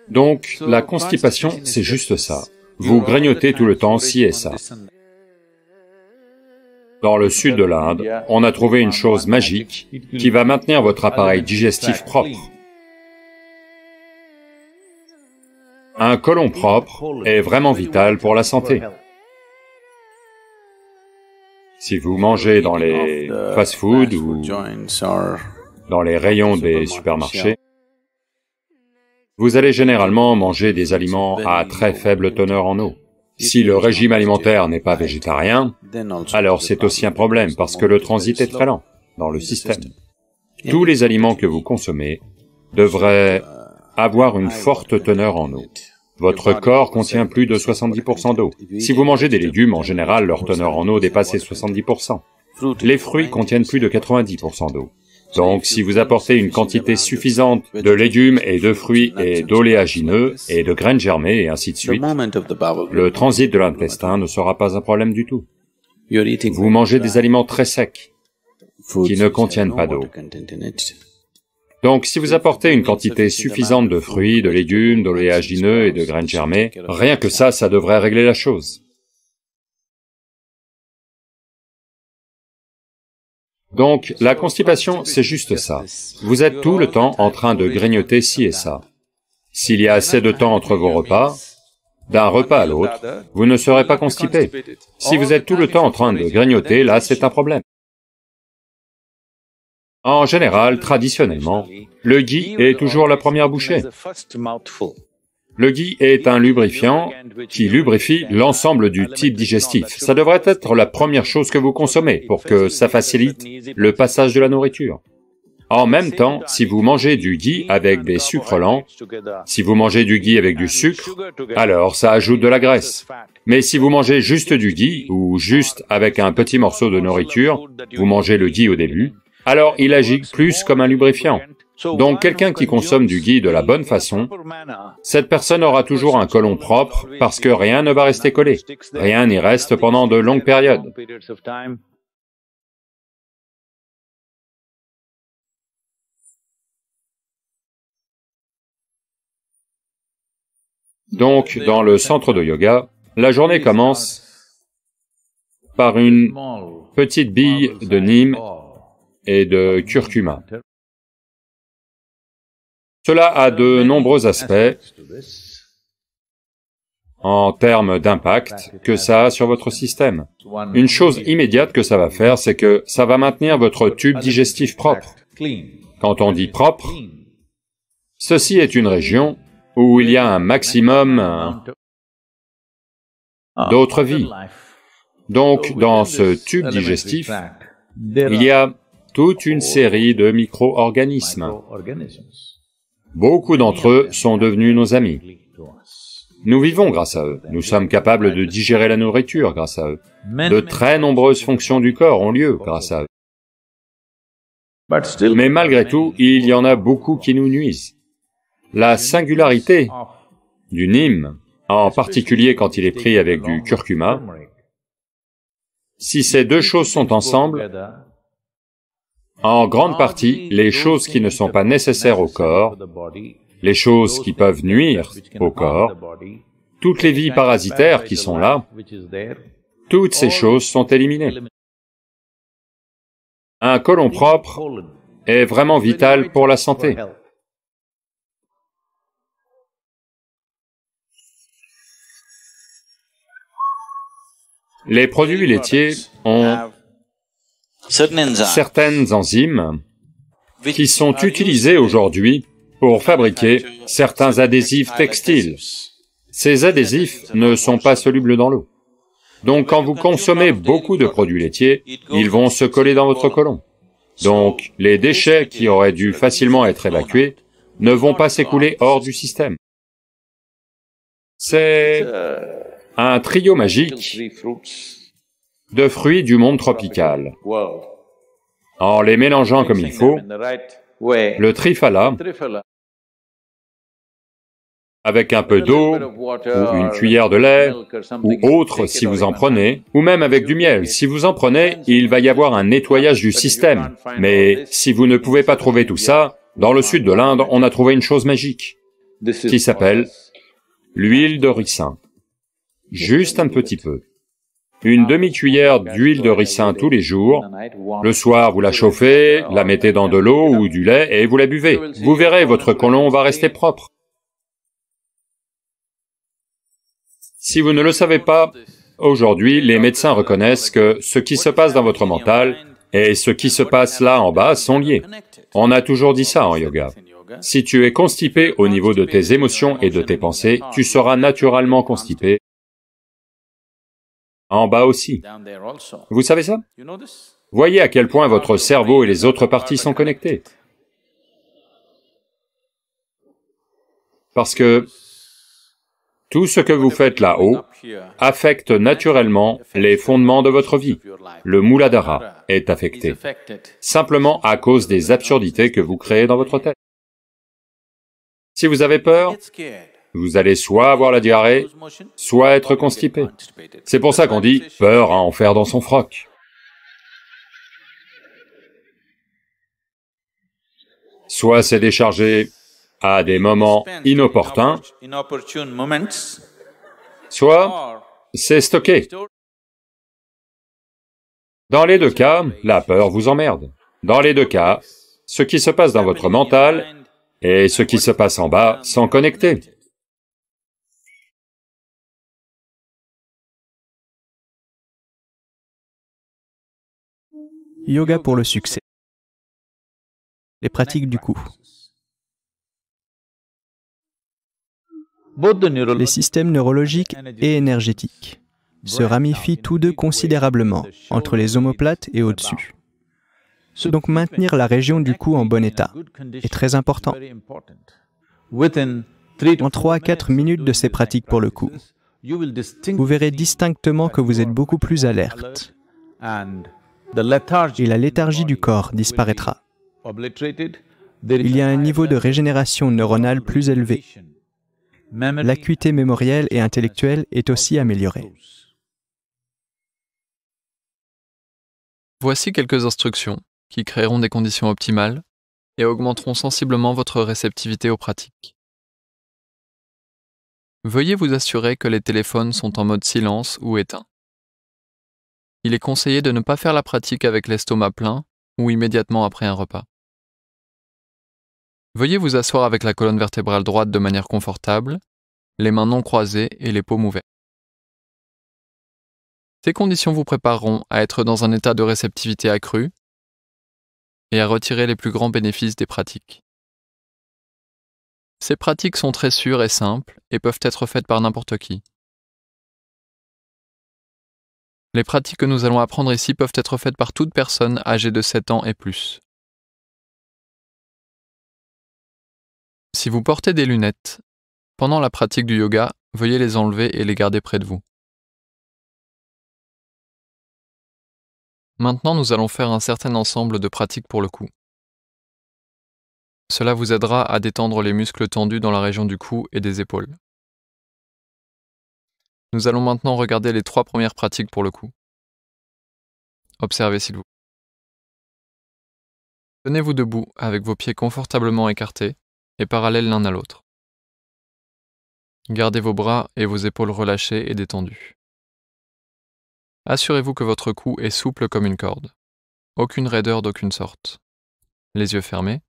Donc, la constipation, c'est juste ça. Vous grignotez tout le temps ci et ça. Dans le sud de l'Inde, on a trouvé une chose magique qui va maintenir votre appareil digestif propre. Un côlon propre est vraiment vital pour la santé. Si vous mangez dans les fast-foods ou dans les rayons des supermarchés, vous allez généralement manger des aliments à très faible teneur en eau. Si le régime alimentaire n'est pas végétarien, alors c'est aussi un problème parce que le transit est très lent dans le système. Tous les aliments que vous consommez devraient avoir une forte teneur en eau. Votre corps contient plus de 70% d'eau. Si vous mangez des légumes, en général, leur teneur en eau dépasse les 70%. Les fruits contiennent plus de 90% d'eau. Donc, si vous apportez une quantité suffisante de légumes et de fruits et d'oléagineux et de graines germées et ainsi de suite, le transit de l'intestin ne sera pas un problème du tout. Vous mangez des aliments très secs, qui ne contiennent pas d'eau. Donc, si vous apportez une quantité suffisante de fruits, de légumes, d'oléagineux et de graines germées, rien que ça devrait régler la chose. Donc, la constipation, c'est juste ça. Vous êtes tout le temps en train de grignoter ci et ça. S'il y a assez de temps entre vos repas, d'un repas à l'autre, vous ne serez pas constipé. Si vous êtes tout le temps en train de grignoter, là, c'est un problème. En général, traditionnellement, le ghee est toujours la première bouchée. Le ghee est un lubrifiant qui lubrifie l'ensemble du tube digestif. Ça devrait être la première chose que vous consommez pour que ça facilite le passage de la nourriture. En même temps, si vous mangez du ghee avec des sucres lents, si vous mangez du ghee avec du sucre, alors ça ajoute de la graisse. Mais si vous mangez juste du ghee, ou juste avec un petit morceau de nourriture, vous mangez le ghee au début, alors il agit plus comme un lubrifiant. Donc quelqu'un qui consomme du ghee de la bonne façon, cette personne aura toujours un côlon propre parce que rien ne va rester collé, rien n'y reste pendant de longues périodes. Donc, dans le centre de yoga, la journée commence par une petite bille de neem et de curcuma. Cela a de nombreux aspects en termes d'impact que ça a sur votre système. Une chose immédiate que ça va faire, c'est que ça va maintenir votre tube digestif propre. Quand on dit propre, ceci est une région où il y a un maximum d'autres vies. Donc, dans ce tube digestif, il y a toute une série de micro-organismes. Beaucoup d'entre eux sont devenus nos amis. Nous vivons grâce à eux, nous sommes capables de digérer la nourriture grâce à eux. De très nombreuses fonctions du corps ont lieu grâce à eux. Mais malgré tout, il y en a beaucoup qui nous nuisent. La singularité du neem, en particulier quand il est pris avec du curcuma, si ces deux choses sont ensemble, en grande partie, les choses qui ne sont pas nécessaires au corps, les choses qui peuvent nuire au corps, toutes les vies parasitaires qui sont là, toutes ces choses sont éliminées. Un côlon propre est vraiment vital pour la santé. Les produits laitiers ont certaines enzymes qui sont utilisées aujourd'hui pour fabriquer certains adhésifs textiles. Ces adhésifs ne sont pas solubles dans l'eau. Donc quand vous consommez beaucoup de produits laitiers, ils vont se coller dans votre côlon. Donc les déchets qui auraient dû facilement être évacués ne vont pas s'écouler hors du système. C'est un trio magique de fruits du monde tropical. En les mélangeant comme il faut, le triphala avec un peu d'eau, ou une cuillère de lait, ou autre si vous en prenez, ou même avec du miel. Si vous en prenez, il va y avoir un nettoyage du système. Mais si vous ne pouvez pas trouver tout ça, dans le sud de l'Inde, on a trouvé une chose magique, qui s'appelle l'huile de ricin. Juste un petit peu. Une demi-cuillère d'huile de ricin tous les jours. Le soir, vous la chauffez, la mettez dans de l'eau ou du lait et vous la buvez. Vous verrez, votre côlon va rester propre. Si vous ne le savez pas, aujourd'hui, les médecins reconnaissent que ce qui se passe dans votre mental et ce qui se passe là en bas sont liés. On a toujours dit ça en yoga. Si tu es constipé au niveau de tes émotions et de tes pensées, tu seras naturellement constipé en bas aussi. Vous savez ça? Voyez à quel point votre cerveau et les autres parties sont connectés. Parce que tout ce que vous faites là-haut affecte naturellement les fondements de votre vie. Le Mooladhara est affecté, simplement à cause des absurdités que vous créez dans votre tête. Si vous avez peur, vous allez soit avoir la diarrhée, soit être constipé. C'est pour ça qu'on dit « peur à en faire dans son froc ». Soit c'est déchargé à des moments inopportuns, soit c'est stocké. Dans les deux cas, la peur vous emmerde. Dans les deux cas, ce qui se passe dans votre mental et ce qui se passe en bas sont connectés. Yoga pour le succès. Les pratiques du cou. Les systèmes neurologiques et énergétiques se ramifient tous deux considérablement entre les omoplates et au-dessus. Donc maintenir la région du cou en bon état est très important. En 3 à 4 minutes de ces pratiques pour le cou, vous verrez distinctement que vous êtes beaucoup plus alerte et la léthargie du corps disparaîtra. Il y a un niveau de régénération neuronale plus élevé. L'acuité mémorielle et intellectuelle est aussi améliorée. Voici quelques instructions qui créeront des conditions optimales et augmenteront sensiblement votre réceptivité aux pratiques. Veuillez vous assurer que les téléphones sont en mode silence ou éteint. Il est conseillé de ne pas faire la pratique avec l'estomac plein ou immédiatement après un repas. Veuillez vous asseoir avec la colonne vertébrale droite de manière confortable, les mains non croisées et les paumes ouvertes. Ces conditions vous prépareront à être dans un état de réceptivité accru et à retirer les plus grands bénéfices des pratiques. Ces pratiques sont très sûres et simples et peuvent être faites par n'importe qui. Les pratiques que nous allons apprendre ici peuvent être faites par toute personne âgée de 7 ans et plus. Si vous portez des lunettes, pendant la pratique du yoga, veuillez les enlever et les garder près de vous. Maintenant, nous allons faire un certain ensemble de pratiques pour le cou. Cela vous aidera à détendre les muscles tendus dans la région du cou et des épaules. Nous allons maintenant regarder les 3 premières pratiques pour le cou. Observez s'il vous plaît. Tenez-vous debout avec vos pieds confortablement écartés et parallèles l'un à l'autre. Gardez vos bras et vos épaules relâchées et détendues. Assurez-vous que votre cou est souple comme une corde. Aucune raideur d'aucune sorte. Les yeux fermés.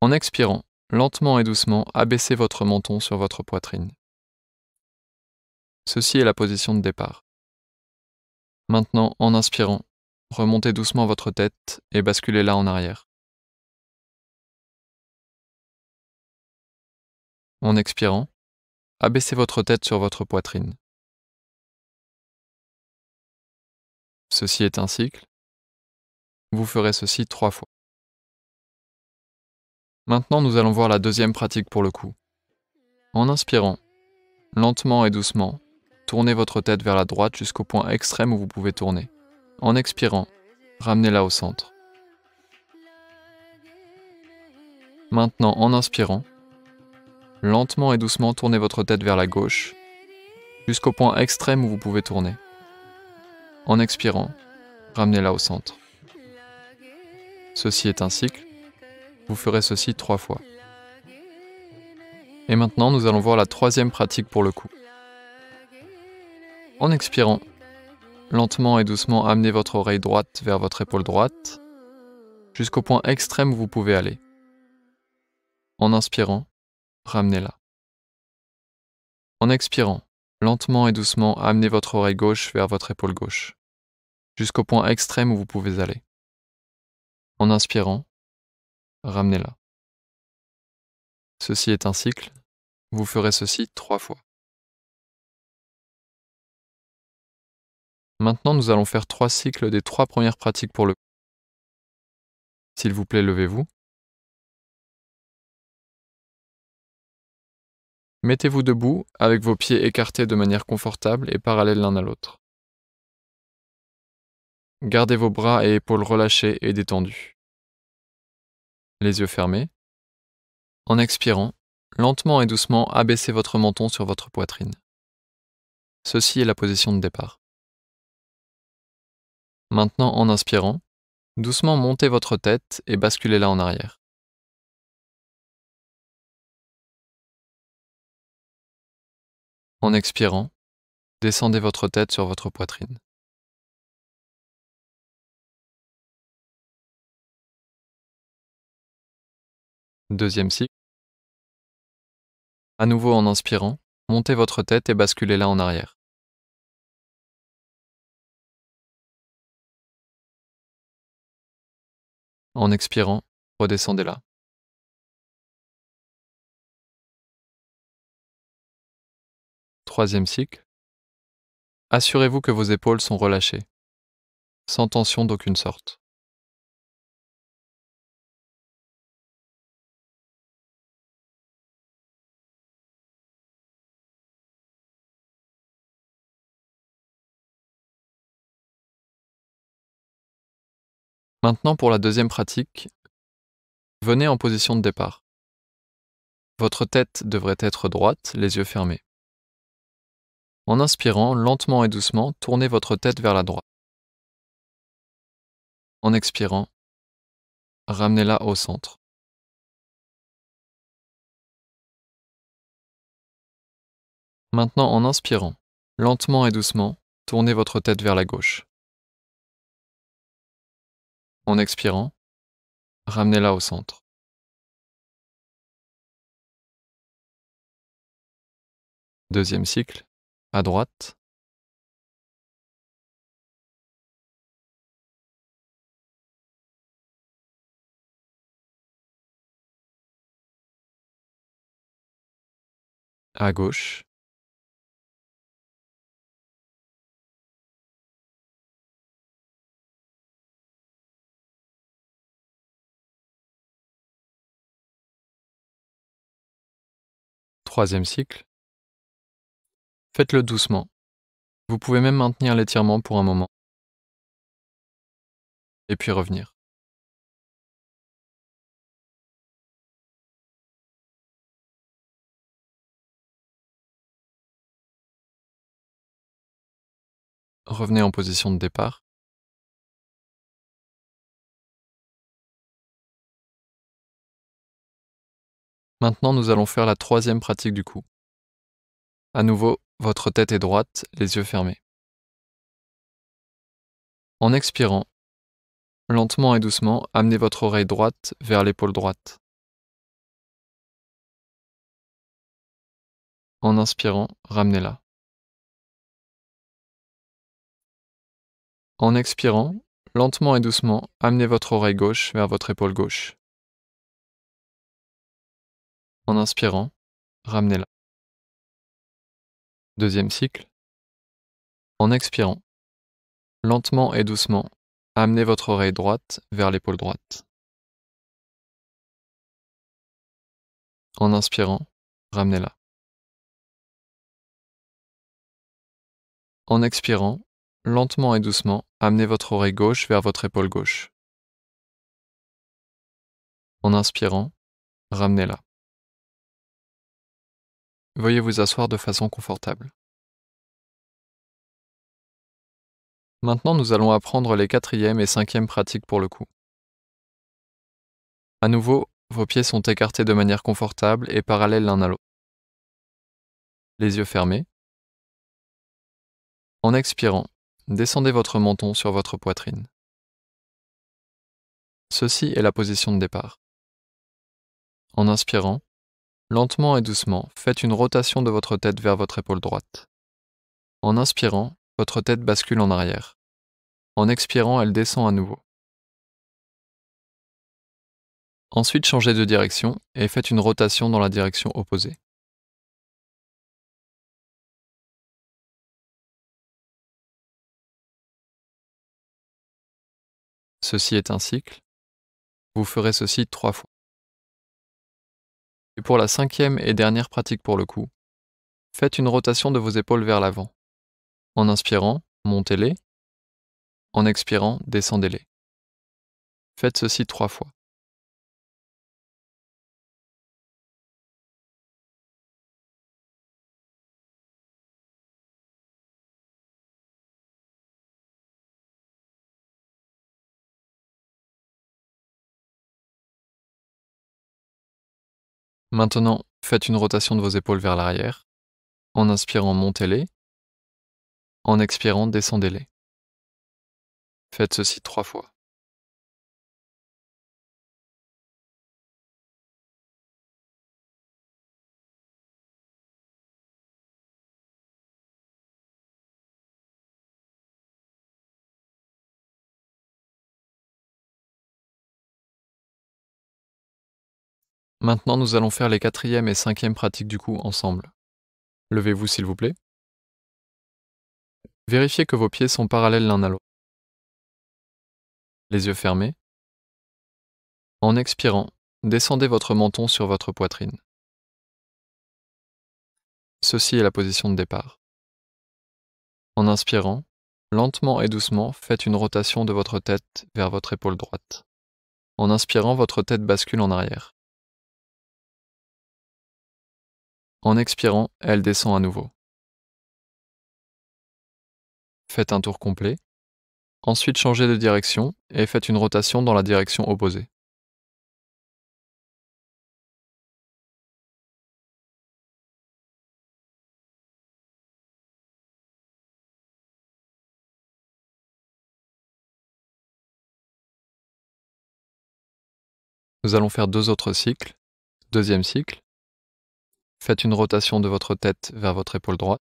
En expirant, lentement et doucement, abaissez votre menton sur votre poitrine. Ceci est la position de départ. Maintenant, en inspirant, remontez doucement votre tête et basculez-la en arrière. En expirant, abaissez votre tête sur votre poitrine. Ceci est un cycle. Vous ferez ceci 3 fois. Maintenant, nous allons voir la deuxième pratique pour le cou. En inspirant, lentement et doucement, tournez votre tête vers la droite jusqu'au point extrême où vous pouvez tourner. En expirant, ramenez-la au centre. Maintenant, en inspirant, lentement et doucement, tournez votre tête vers la gauche, jusqu'au point extrême où vous pouvez tourner. En expirant, ramenez-la au centre. Ceci est un cycle. Vous ferez ceci 3 fois. Et maintenant, nous allons voir la troisième pratique pour le coup. En expirant, lentement et doucement, amenez votre oreille droite vers votre épaule droite, jusqu'au point extrême où vous pouvez aller. En inspirant, ramenez-la. En expirant, lentement et doucement, amenez votre oreille gauche vers votre épaule gauche, jusqu'au point extrême où vous pouvez aller. En inspirant, ramenez-la. Ceci est un cycle. Vous ferez ceci 3 fois. Maintenant, nous allons faire 3 cycles des 3 premières pratiques pour le coup. S'il vous plaît, levez-vous. Mettez-vous debout avec vos pieds écartés de manière confortable et parallèles l'un à l'autre. Gardez vos bras et épaules relâchés et détendus. Les yeux fermés. En expirant, lentement et doucement, abaissez votre menton sur votre poitrine. Ceci est la position de départ. Maintenant, en inspirant, doucement montez votre tête et basculez-la en arrière. En expirant, descendez votre tête sur votre poitrine. Deuxième cycle. À nouveau en inspirant, montez votre tête et basculez-la en arrière. En expirant, redescendez-la. Troisième cycle. Assurez-vous que vos épaules sont relâchées, sans tension d'aucune sorte. Maintenant pour la deuxième pratique, venez en position de départ. Votre tête devrait être droite, les yeux fermés. En inspirant, lentement et doucement, tournez votre tête vers la droite. En expirant, ramenez-la au centre. Maintenant, en inspirant, lentement et doucement, tournez votre tête vers la gauche. En expirant, ramenez-la au centre. Deuxième cycle, à droite. À gauche. Troisième cycle. Faites-le doucement. Vous pouvez même maintenir l'étirement pour un moment. Et puis revenir. Revenez en position de départ. Maintenant, nous allons faire la troisième pratique du coup. À nouveau, votre tête est droite, les yeux fermés. En expirant, lentement et doucement, amenez votre oreille droite vers l'épaule droite. En inspirant, ramenez-la. En expirant, lentement et doucement, amenez votre oreille gauche vers votre épaule gauche. En inspirant, ramenez-la. Deuxième cycle. En expirant, lentement et doucement, amenez votre oreille droite vers l'épaule droite. En inspirant, ramenez-la. En expirant, lentement et doucement, amenez votre oreille gauche vers votre épaule gauche. En inspirant, ramenez-la. veuillez vous asseoir de façon confortable. Maintenant, nous allons apprendre les 4e et 5e pratiques pour le cou. À nouveau, vos pieds sont écartés de manière confortable et parallèles l'un à l'autre. Les yeux fermés. En expirant, descendez votre menton sur votre poitrine. Ceci est la position de départ. En inspirant, lentement et doucement, faites une rotation de votre tête vers votre épaule droite. En inspirant, votre tête bascule en arrière. En expirant, elle descend à nouveau. Ensuite, changez de direction et faites une rotation dans la direction opposée. Ceci est un cycle. Vous ferez ceci 3 fois. Et pour la 5e et dernière pratique pour le cou, faites une rotation de vos épaules vers l'avant. En inspirant, montez-les. En expirant, descendez-les. Faites ceci 3 fois. Maintenant, faites une rotation de vos épaules vers l'arrière. En inspirant, montez-les. En expirant, descendez-les. Faites ceci 3 fois. Maintenant, nous allons faire les 4e et 5e pratiques du cou ensemble. Levez-vous s'il vous plaît. Vérifiez que vos pieds sont parallèles l'un à l'autre. Les yeux fermés. En expirant, descendez votre menton sur votre poitrine. Ceci est la position de départ. En inspirant, lentement et doucement, faites une rotation de votre tête vers votre épaule droite. En inspirant, votre tête bascule en arrière. En expirant, elle descend à nouveau. Faites un tour complet. Ensuite, changez de direction et faites une rotation dans la direction opposée. Nous allons faire 2 autres cycles. 2e cycle. Faites une rotation de votre tête vers votre épaule droite.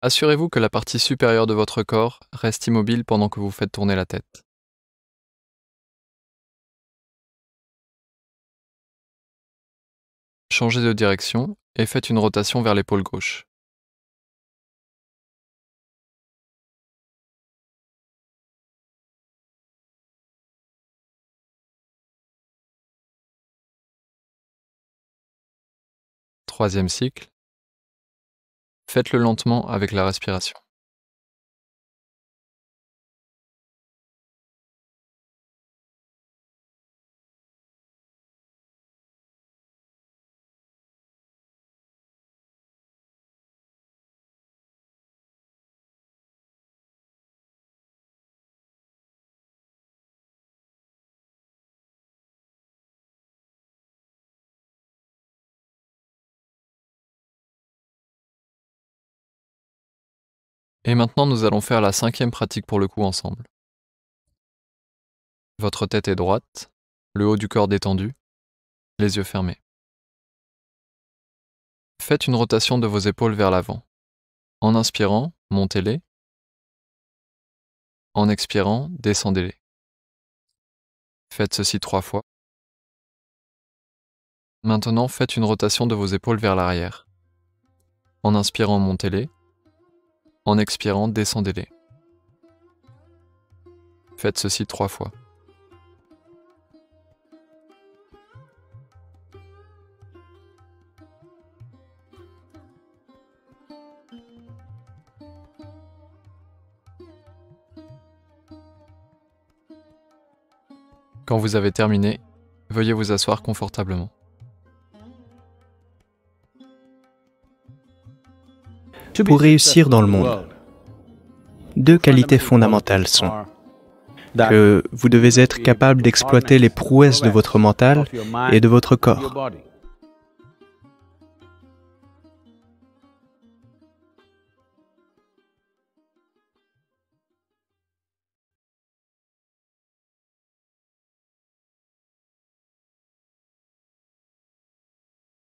Assurez-vous que la partie supérieure de votre corps reste immobile pendant que vous faites tourner la tête. Changez de direction et faites une rotation vers l'épaule gauche. Troisième cycle. Faites-le lentement avec la respiration. Et maintenant, nous allons faire la 5e pratique pour le cou ensemble. Votre tête est droite, le haut du corps détendu, les yeux fermés. Faites une rotation de vos épaules vers l'avant. En inspirant, montez-les. En expirant, descendez-les. Faites ceci 3 fois. Maintenant, faites une rotation de vos épaules vers l'arrière. En inspirant, montez-les. En expirant, descendez-les. Faites ceci 3 fois. Quand vous avez terminé, veuillez vous asseoir confortablement. pour réussir dans le monde. Deux qualités fondamentales sont que vous devez être capable d'exploiter les prouesses de votre mental et de votre corps.